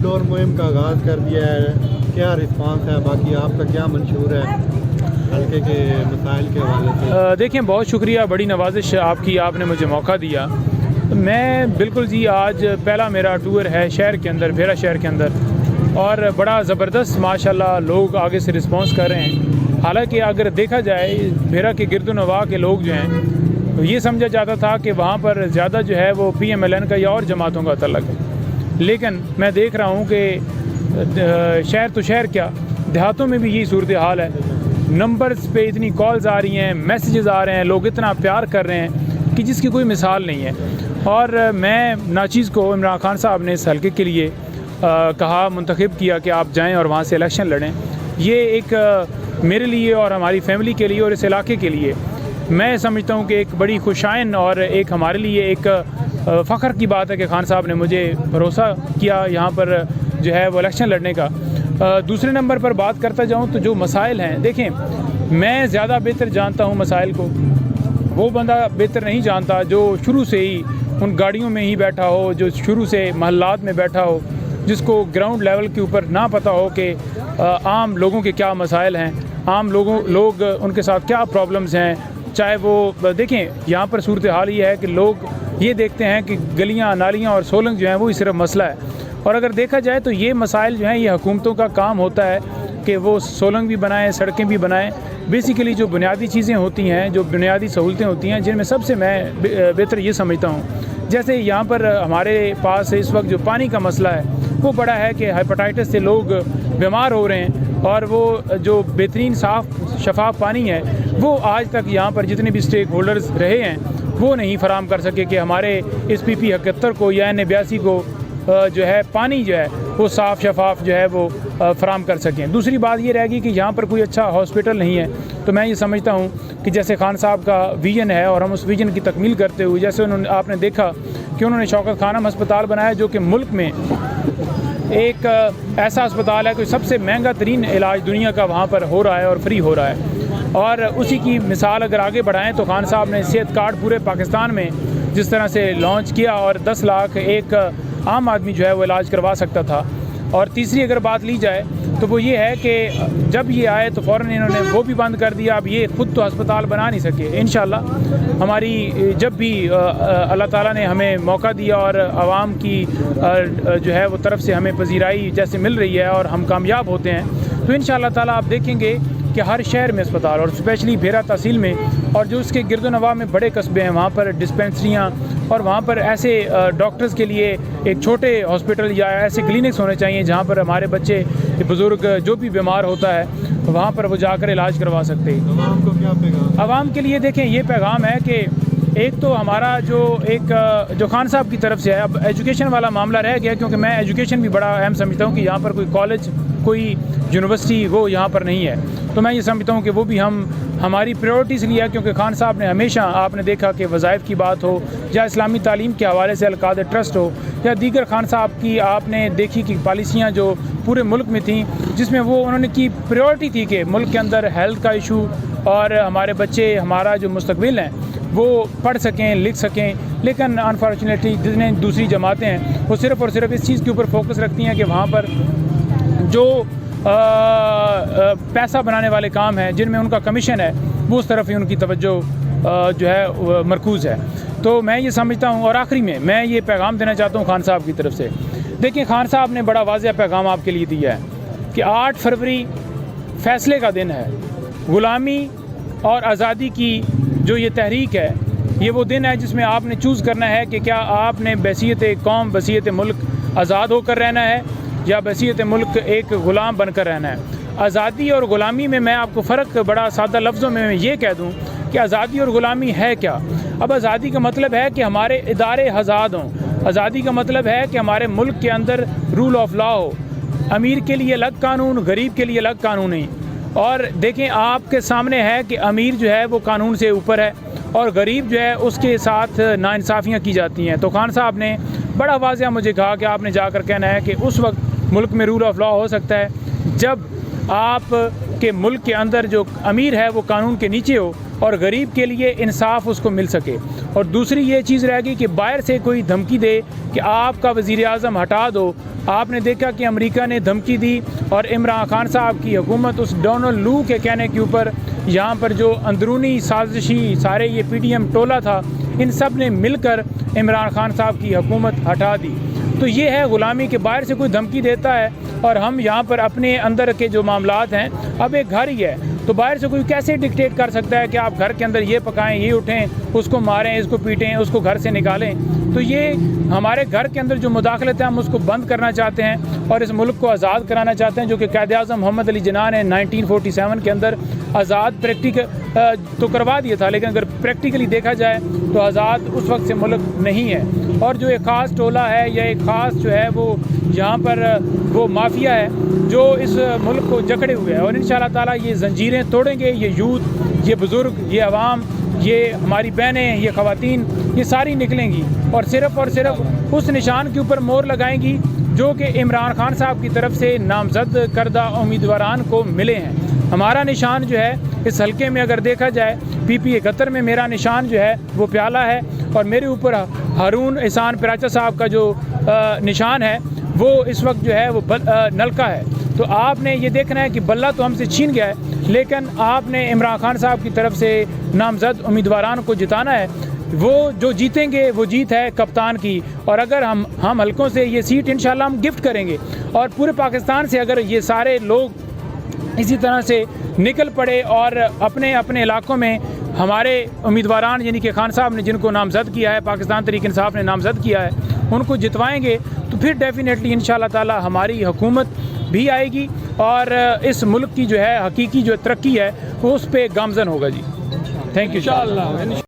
Door मुहिम का आगाज़ कर दिया है, क्या रिस्पांस है? बाकी आपका क्या मंशूर है हल्के के मसाइल के हवाले से? देखिए, बहुत शुक्रिया, बड़ी नवाजिश आपकी, आपने मुझे मौका दिया। मैं बिल्कुल जी, आज पहला मेरा टूर है शहर के अंदर, भेरा शहर के अंदर, और बड़ा ज़बरदस्त माशाल्लाह लोग आगे से रिस्पांस कर रहे हैं। हालांकि अगर देखा जाए भेरा के गिरदोनवा के लोग जो हैं, तो ये समझा जाता था कि वहाँ पर ज़्यादा जो है वो PMLN का या और जमातों का तल्लुक़ है, लेकिन मैं देख रहा हूँ कि शहर तो शहर क्या, देहातों में भी यही सूरत हाल है। नंबर्स पे इतनी कॉल्स आ रही हैं, मैसेजेस आ रहे हैं, लोग इतना प्यार कर रहे हैं कि जिसकी कोई मिसाल नहीं है। और मैं नाचीज़ को इमरान खान साहब ने इस हल्के के लिए कहा, मुंतखब किया कि आप जाएं और वहाँ से इलेक्शन लड़ें। ये एक मेरे लिए और हमारी फैमिली के लिए और इस इलाके के लिए मैं समझता हूँ कि एक बड़ी खुशाइन और एक हमारे लिए एक फ़ख्र की बात है कि खान साहब ने मुझे भरोसा किया यहाँ पर जो है वो इलेक्शन लड़ने का। दूसरे नंबर पर बात करता जाऊँ तो जो मसाइल हैं, देखें, मैं ज़्यादा बेहतर जानता हूँ मसाइल को, वो बंदा बेहतर नहीं जानता जो शुरू से ही उन गाड़ियों में ही बैठा हो, जो शुरू से महल्लात में बैठा हो, जिसको ग्राउंड लेवल के ऊपर ना पता हो कि आम लोगों के क्या मसाइल हैं, आम लोग उनके साथ क्या प्रॉब्लम्स हैं। चाहे वो देखें, यहाँ पर सूरत हाल ये है कि लोग ये देखते हैं कि गलियाँ नालियाँ और सोलंग जो हैं वो ही सिर्फ मसला है, और अगर देखा जाए तो ये मसाइल जो हैं ये हुकूमतों का काम होता है कि वो सोलंग भी बनाएं, सड़कें भी बनाएं। बेसिकली जो बुनियादी चीज़ें होती हैं, जो बुनियादी सहूलतें होती हैं, जिनमें सबसे मैं बेहतर ये समझता हूँ, जैसे यहाँ पर हमारे पास इस वक्त जो पानी का मसला है वो बड़ा है कि हेपेटाइटिस से लोग बीमार हो रहे हैं, और वो जो बेहतरीन साफ़ शफाफ पानी है वो आज तक यहाँ पर जितने भी स्टेक होल्डर्स रहे हैं वो नहीं फराम कर सके कि हमारे इस PP 71 को या N82 को जो है पानी जो है वो साफ़ शफाफ जो है वो फराम कर सकें। दूसरी बात ये रहेगी कि यहाँ पर कोई अच्छा हॉस्पिटल नहीं है। तो मैं ये समझता हूँ कि जैसे खान साहब का विज़न है और हम उस विज़न की तकमील करते हुए, जैसे आपने देखा कि उन्होंने शौकत खानम अस्पताल बनाया जो कि मुल्क में एक ऐसा अस्पताल है कि सबसे महंगा तरीन इलाज दुनिया का वहाँ पर हो रहा है और फ्री हो रहा है। और उसी की मिसाल अगर आगे बढ़ाएं तो खान साहब ने सेहत कार्ड पूरे पाकिस्तान में जिस तरह से लॉन्च किया और 10 लाख एक आम आदमी जो है वो इलाज करवा सकता था। और तीसरी अगर बात ली जाए तो वो ये है कि जब ये आए तो फ़ौरन इन्होंने वो भी बंद कर दिया। अब ये ख़ुद तो अस्पताल बना नहीं सके। इंशाल्लाह हमारी जब भी अल्लाह ताला ने हमें मौका दिया और आवाम की जो है वो तरफ से हमें पजीराई जैसे मिल रही है और हम कामयाब होते हैं तो इंशाल्लाह ताला आप देखेंगे कि हर शहर में अस्पताल, और स्पेशली भेरा तहसील में और जो उसके गिरदोनवा में बड़े कस्बे हैं वहाँ पर डिस्पेंसरियाँ और वहाँ पर ऐसे डॉक्टर्स के लिए एक छोटे हॉस्पिटल या ऐसे क्लिनिक्स होने चाहिए जहाँ पर हमारे बच्चे बुज़ुर्ग जो भी बीमार होता है वहाँ पर वो जाकर इलाज करवा सकते हैं। आवाम को क्या पैगाम? आवाम के लिए देखें ये पैगाम है कि एक तो हमारा जो खान साहब की तरफ से है, अब एजुकेशन वाला मामला रह गया क्योंकि मैं एजुकेशन भी बड़ा अहम समझता हूँ कि यहाँ पर कोई कॉलेज कोई यूनिवर्सिटी वो यहाँ पर नहीं है। तो मैं ये समझता हूँ कि वो भी हमारी प्रायोरिटीज़ लिया क्योंकि खान साहब ने हमेशा आपने देखा कि वज़ाइफ की बात हो या इस्लामी तालीम के हवाले से अल-कादर ट्रस्ट हो या दीगर खान साहब की आपने देखी कि पॉलिसियाँ जो पूरे मुल्क में थी जिसमें वो उन्होंने की प्रायोरिटी थी कि मुल्क के अंदर हेल्थ का इशू और हमारे बच्चे हमारा जो मुस्तकबिल हैं वो पढ़ सकें लिख सकें। लेकिन अनफॉर्चुनेटली जितने दूसरी जमातें हैं वो सिर्फ़ और सिर्फ इस चीज़ के ऊपर फोकस रखती हैं कि वहाँ पर जो पैसा बनाने वाले काम हैं जिनमें उनका कमीशन है वो उस तरफ ही उनकी तवज्जो जो है मरकूज़ है। तो मैं ये समझता हूँ और आखिरी में मैं ये पैगाम देना चाहता हूँ खान साहब की तरफ से। देखिए, खान साहब ने बड़ा वाज़ेह पैगाम आपके लिए दिया है कि 8 फरवरी फ़ैसले का दिन है। ग़ुलामी और आज़ादी की जो ये तहरीक है ये वो दिन है जिसमें आपने चूज़ करना है कि क्या आपने बहसीयत कौम बहसीयत मुल्क आज़ाद होकर रहना है या बहसीयत मुल्क एक ग़ुलाम बनकर रहना है। आज़ादी और ग़ुलामी में मैं आपको फ़र्क बड़ा सादा लफ्ज़ों में मैं ये कह दूँ कि आज़ादी और ग़ुलामी है क्या। अब आज़ादी का मतलब है कि हमारे इदारे आज़ाद हों। आज़ादी का मतलब है कि हमारे मुल्क के अंदर रूल ऑफ लॉ हो। अमीर के लिए अलग कानून, गरीब के लिए अलग कानून नहीं। और देखें, आपके सामने है कि अमीर जो है वो कानून से ऊपर है और गरीब जो है उसके साथ नाइंसाफ़ियाँ की जाती हैं। तो खान साहब ने बड़ा वाज़ेह मुझे कहा कि आपने जाकर कहना है कि उस वक्त मुल्क में रूल ऑफ लॉ हो सकता है जब आप के मुल्क के अंदर जो अमीर है वो कानून के नीचे हो और गरीब के लिए इंसाफ उसको मिल सके। और दूसरी ये चीज़ रहेगी कि बाहर से कोई धमकी दे कि आपका वज़ीर आज़म हटा दो, आपने देखा कि अमेरिका ने धमकी दी और इमरान खान साहब की हुकूमत उस डोनाल्ड लू के कहने के ऊपर यहाँ पर जो अंदरूनी साजिशी सारे ये PDM टोला था, इन सब ने मिलकर इमरान खान साहब की हुकूमत हटा दी। तो ये है ग़ुलामी के बाहर से कोई धमकी देता है और हम यहाँ पर अपने अंदर के जो मामलात हैं, अब एक घर ही है तो बाहर से कोई कैसे डिक्टेट कर सकता है कि आप घर के अंदर ये पकाएं, ये उठें, उसको मारें, इसको पीटें, उसको घर से निकालें। तो ये हमारे घर के अंदर जो मुदाखलत है हम उसको बंद करना चाहते हैं और इस मुल्क को आज़ाद कराना चाहते हैं, जो कि क़ायद-ए-आज़म मोहम्मद अली जिन्ना ने 1947 के अंदर आज़ाद तो करवा दिया था, लेकिन अगर प्रैक्टिकली देखा जाए तो आज़ाद उस वक्त से मुल्क नहीं है। और जो एक ख़ास टोला है या एक ख़ास जो है वो यहाँ पर वो माफिया है जो इस मुल्क को जकड़े हुए है और इंशाअल्लाह ताला ये जंजीरें तोड़ेंगे। ये यूथ, ये बुज़ुर्ग, ये अवाम, ये हमारी बहनें, ये ख़वातीन, ये सारी निकलेंगी और सिर्फ़ उस निशान के ऊपर मोहर लगाएंगी जो कि इमरान खान साहब की तरफ से नामज़द करदा उम्मीदवारान को मिले हैं। हमारा निशान जो है इस हल्के में अगर देखा जाए PP 71 में मेरा निशान जो है वो प्याला है और मेरे ऊपर हारून एहसान पराचा साहब का जो निशान है वो इस वक्त जो है वो नलका है। तो आपने ये देखना है कि बल्ला तो हमसे छीन गया है, लेकिन आपने इमरान खान साहब की तरफ से नामज़द उम्मीदवारान को जिताना है। वो जो जीतेंगे वो जीत है कप्तान की, और अगर हम हल्कों से ये सीट इंशाल्लाह हम गिफ्ट करेंगे और पूरे पाकिस्तान से अगर ये सारे लोग इसी तरह से निकल पड़े और अपने अपने इलाकों में हमारे उम्मीदवारान यानी कि खान साहब ने जिनको नामज़द किया है, पाकिस्तान तहरीक इंसाफ ने नामज़द किया है, उनको जितवाएंगे तो फिर डेफिनेटली इंशाअल्लाह ताला हमारी हुकूमत भी आएगी और इस मुल्क की जो है हकीकी जो तरक्की है वो उस पर गामज़न होगा जी। Thank you.